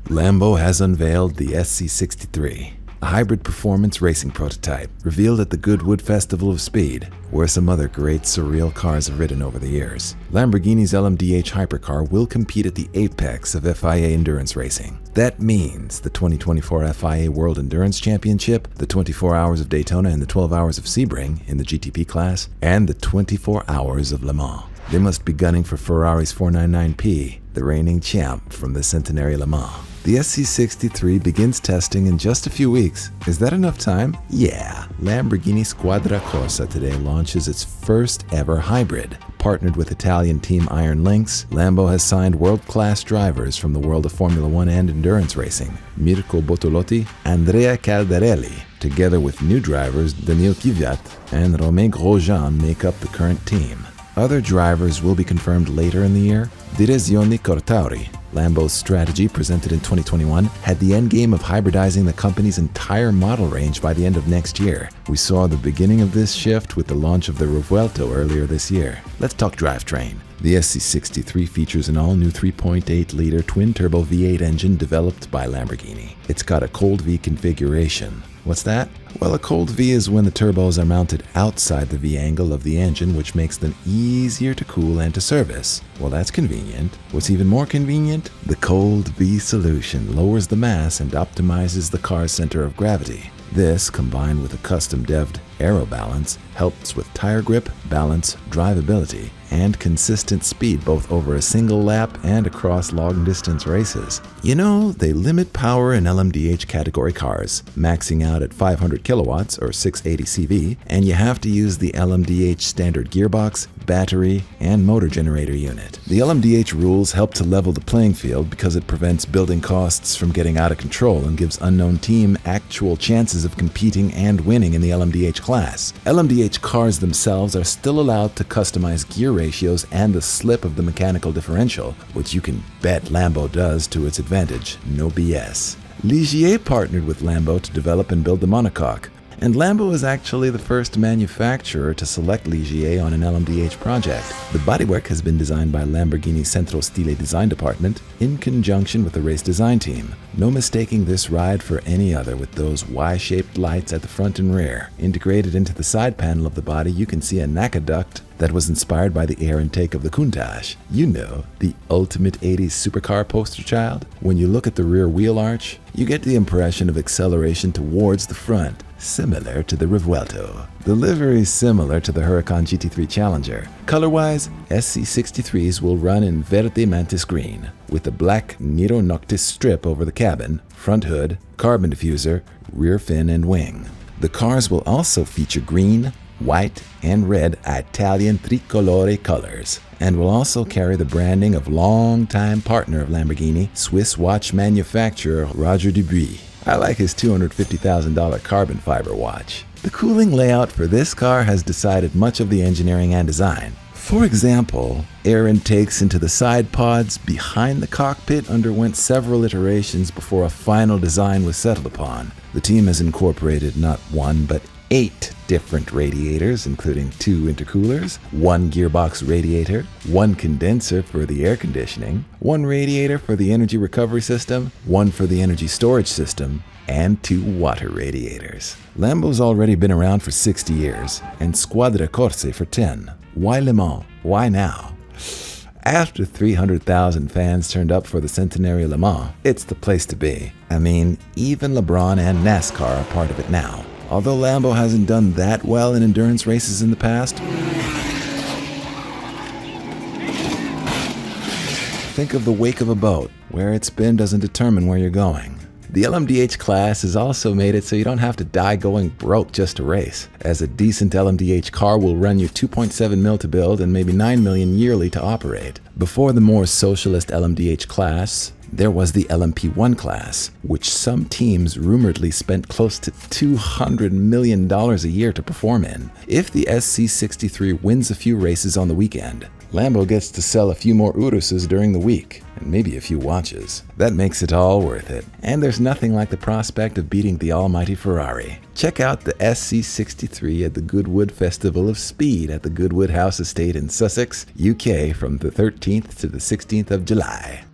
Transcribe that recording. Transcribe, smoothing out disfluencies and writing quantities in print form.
Lambo has unveiled the SC63, a hybrid performance racing prototype revealed at the Goodwood Festival of Speed, where some other great surreal cars have ridden over the years. Lamborghini's LMDh Hypercar will compete at the apex of FIA endurance racing. That means the 2024 FIA World Endurance Championship, the 24 Hours of Daytona and the 12 Hours of Sebring in the GTP class, and the 24 Hours of Le Mans. They must be gunning for Ferrari's 499P, the reigning champ from the Centenary Le Mans. The SC63 begins testing in just a few weeks. Is that enough time? Yeah. Lamborghini Squadra Corsa today launches its first ever hybrid. Partnered with Italian team Iron Lynx, Lambo has signed world-class drivers from the world of Formula One and endurance racing. Mirko Bottolotti, Andrea Caldarelli, together with new drivers Daniil Kvyat and Romain Grosjean, make up the current team. Other drivers will be confirmed later in the year. Direzione Cortauri, Lambo's strategy presented in 2021, had the endgame of hybridizing the company's entire model range by the end of next year. We saw the beginning of this shift with the launch of the Revuelto earlier this year. Let's talk drivetrain. The SC63 features an all-new 3.8-liter twin-turbo V8 engine developed by Lamborghini. It's got a cold V configuration. What's that? Well, a cold V is when the turbos are mounted outside the V angle of the engine, which makes them easier to cool and to service. Well, that's convenient. What's even more convenient? The cold V solution lowers the mass and optimizes the car's center of gravity. This, combined with a custom-devved aero balance, helps with tire grip, balance, drivability, and consistent speed both over a single lap and across long-distance races. You know, they limit power in LMDh category cars, maxing out at 500 kilowatts or 680 CV, and you have to use the LMDh standard gearbox, battery, and motor generator unit. The LMDh rules help to level the playing field because it prevents building costs from getting out of control and gives unknown team actual chances of competing and winning in the LMDh class. LMDh cars themselves are still allowed to customize gear ratios and the slip of the mechanical differential, which you can bet Lambo does to its advantage. No BS. Ligier partnered with Lambo to develop and build the monocoque, and Lambo is actually the first manufacturer to select Ligier on an LMDh project. The bodywork has been designed by Lamborghini's Centro Stile design department in conjunction with the race design team. No mistaking this ride for any other with those Y-shaped lights at the front and rear. Integrated into the side panel of the body, you can see a NACA duct that was inspired by the air intake of the Countach. You know, the ultimate 80s supercar poster child. When you look at the rear wheel arch, you get the impression of acceleration towards the front, similar to the Revuelto. The livery is similar to the Huracan GT3 Challenger. Color-wise, SC63s will run in Verde Mantis Green, with a black Nero Noctis strip over the cabin, front hood, carbon diffuser, rear fin, and wing. The cars will also feature green, white, and red Italian tricolore colors, and will also carry the branding of longtime partner of Lamborghini, Swiss watch manufacturer Roger Dubuis. I like his $250,000 carbon fiber watch. The cooling layout for this car has decided much of the engineering and design. For example, air intakes into the side pods behind the cockpit underwent several iterations before a final design was settled upon. The team has incorporated not one but 8 different radiators, including 2 intercoolers, 1 gearbox radiator, 1 condenser for the air conditioning, 1 radiator for the energy recovery system, 1 for the energy storage system, and 2 water radiators. Lambo's already been around for 60 years, and Squadra Corsa for 10. Why Le Mans? Why now? After 300,000 fans turned up for the Centenary Le Mans, it's the place to be. I mean, even LeBron and NASCAR are part of it now. Although Lambo hasn't done that well in endurance races in the past, think of the wake of a boat. Where it's been doesn't determine where you're going. The LMDh class has also made it so you don't have to die going broke just to race, as a decent LMDh car will run you $2.7 million to build and maybe $9 million yearly to operate. Before the more socialist LMDh class, there was the LMP1 class, which some teams rumoredly spent close to $200 million a year to perform in. If the SC63 wins a few races on the weekend, Lambo gets to sell a few more Uruses during the week, and maybe a few watches. That makes it all worth it. And there's nothing like the prospect of beating the almighty Ferrari. Check out the SC63 at the Goodwood Festival of Speed at the Goodwood House Estate in Sussex, UK from the 13th to the 16th of July.